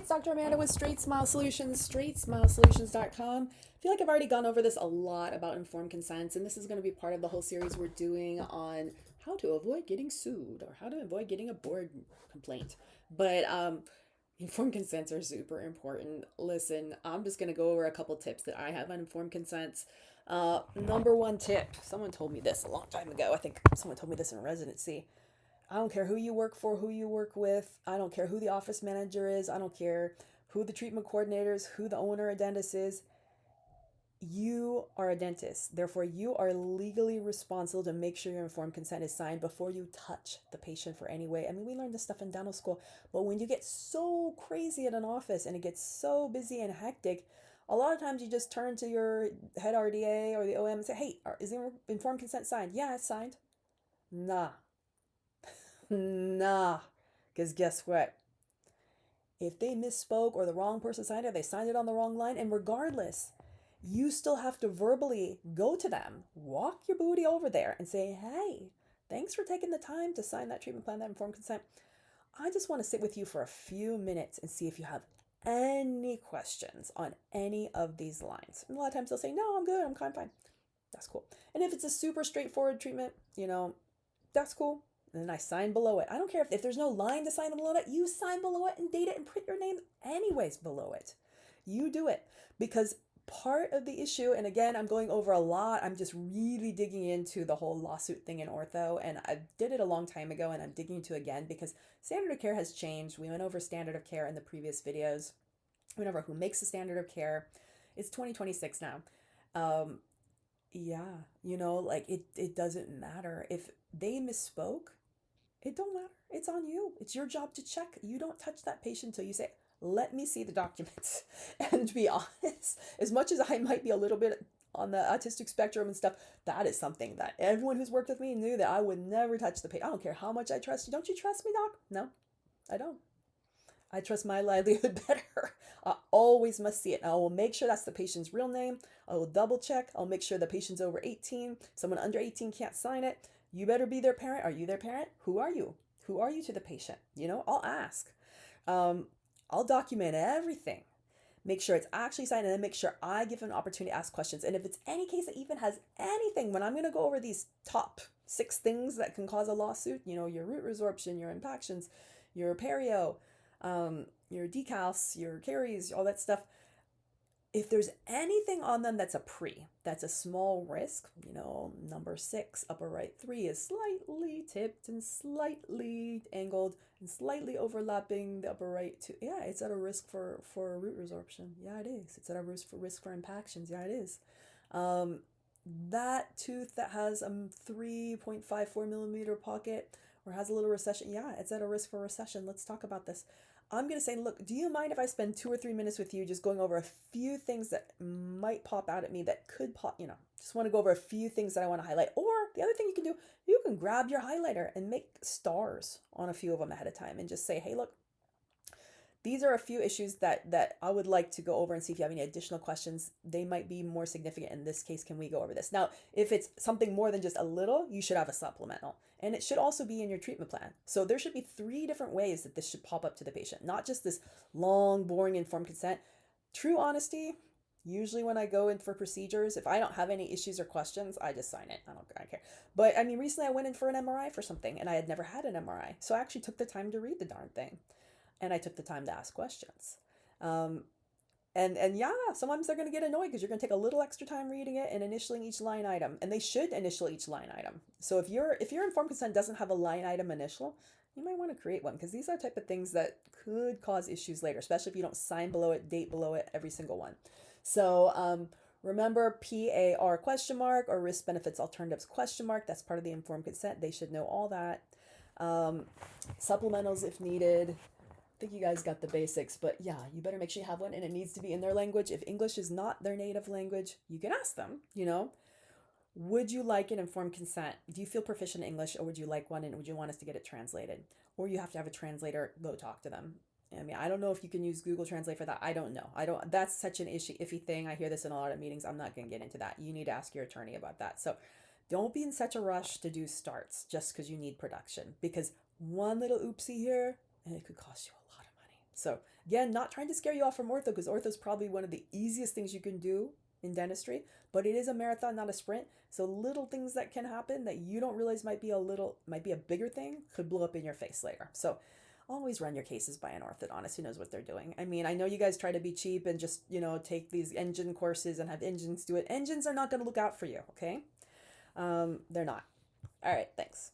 it's Dr. Amanda with Straightsmile Solutions, straightsmilesolutions.com. I feel like I've already gone over this a lot about informed consents, and this is going to be part of the whole series we're doing on how to avoid getting sued or how to avoid getting a board complaint. But informed consents are super important. Listen, I'm just going to go over a couple tips that I have on informed consents. Number one tip, someone told me this a long time ago. I think someone told me this in residency. I don't care who you work for, who you work with. I don't care who the office manager is. I don't care who the treatment coordinator is, who the owner or dentist is. You are a dentist. Therefore, you are legally responsible to make sure your informed consent is signed before you touch the patient for any way. I mean, we learned this stuff in dental school, but when you get so crazy at an office and it gets so busy and hectic, a lot of times you just turn to your head RDA or the OM and say, hey, is the informed consent signed? Yeah, it's signed. Nah, nah, because guess what? If they misspoke or the wrong person signed it, they signed it on the wrong line, and regardless, you still have to verbally go to them, walk your booty over there, and say, hey, thanks for taking the time to sign that treatment plan, that informed consent. I just want to sit with you for a few minutes and see if you have any questions on any of these lines. And a lot of times they'll say, no, I'm good, I'm kind of fine. That's cool. And if it's a super straightforward treatment, that's cool. And then I sign below it. I don't care if there's no line to sign below it. You sign below it and date it and print your name anyways below it. You do it because part of the issue, and again, I'm going over a lot. I'm just really digging into the whole lawsuit thing in ortho, and I did it a long time ago, and I'm digging into again because standard of care has changed. We went over standard of care in the previous videos. We went over who makes the standard of care. It's 2026 now. Yeah, like it doesn't matter if they misspoke. It don't matter. It's on you. It's your job to check. You don't touch that patient until you say, let me see the documents. And to be honest, as much as I might be a little bit on the autistic spectrum and stuff, that is something that everyone who's worked with me knew that I would never touch the patient. I don't care how much I trust you. Don't you trust me, doc? No, I don't. I trust my livelihood better. I always must see it. I will make sure that's the patient's real name. I will double check. I'll make sure the patient's over 18. Someone under 18 can't sign it. You better be their parent. Are you their parent? Who are you? Who are you to the patient? I'll ask. I'll document everything. Make sure it's actually signed, and then make sure I give an opportunity to ask questions. And if it's any case that even has anything, when I'm going to go over these top 6 things that can cause a lawsuit, your root resorption, your impactions, your perio, your decals, your caries, all that stuff. If there's anything on them that's that's a small risk, number 6, upper right 3 is slightly tipped and slightly angled and slightly overlapping the upper right 2. Yeah, it's at a risk for root resorption. Yeah, it is. It's at a risk for impactions. Yeah, it is. That tooth that has a 3.54 millimeter pocket or has a little recession, yeah, it's at a risk for recession. Let's talk about this. I'm going to say, look, do you mind if I spend 2 or 3 minutes with you just going over a few things that might pop out at me that could pop, just want to go over a few things that I want to highlight. Or the other thing you can do, you can grab your highlighter and make stars on a few of them ahead of time and just say, hey, look, these are a few issues that I would like to go over and see if you have any additional questions. They might be more significant. In this case, can we go over this? Now, if it's something more than just a little, you should have a supplemental. And it should also be in your treatment plan. So there should be 3 different ways that this should pop up to the patient, not just this long, boring informed consent. True honesty, usually when I go in for procedures, if I don't have any issues or questions, I just sign it. I don't care. But I mean, recently I went in for an MRI for something and I had never had an MRI. So I actually took the time to read the darn thing. And I took the time to ask questions. And yeah, sometimes they're going to get annoyed because you're going to take a little extra time reading it and initialing each line item. And they should initial each line item. So if your informed consent doesn't have a line item initial, you might want to create one because these are the type of things that could cause issues later, especially if you don't sign below it, date below it, every single one. So remember PAR question mark or risk benefits alternatives question mark. That's part of the informed consent. They should know all that. Supplementals if needed. I think you guys got the basics, but yeah, you better make sure you have one and it needs to be in their language. If English is not their native language, you can ask them, would you like an informed consent? Do you feel proficient in English or would you like one and would you want us to get it translated? Or you have to have a translator go talk to them. I mean, I don't know if you can use Google Translate for that. I don't know. That's such an iffy thing. I hear this in a lot of meetings. I'm not going to get into that. You need to ask your attorney about that. So don't be in such a rush to do starts just because you need production, because one little oopsie here and it could cost you a lot of money. So again, not trying to scare you off from ortho, because ortho is probably one of the easiest things you can do in dentistry, but it is a marathon, not a sprint. So little things that can happen that you don't realize might be a bigger thing could blow up in your face later. So always run your cases by an orthodontist who knows what they're doing. I mean, I know you guys try to be cheap and just, take these engine courses and have engines do it. Engines are not going to look out for you, okay? They're not. All right, thanks.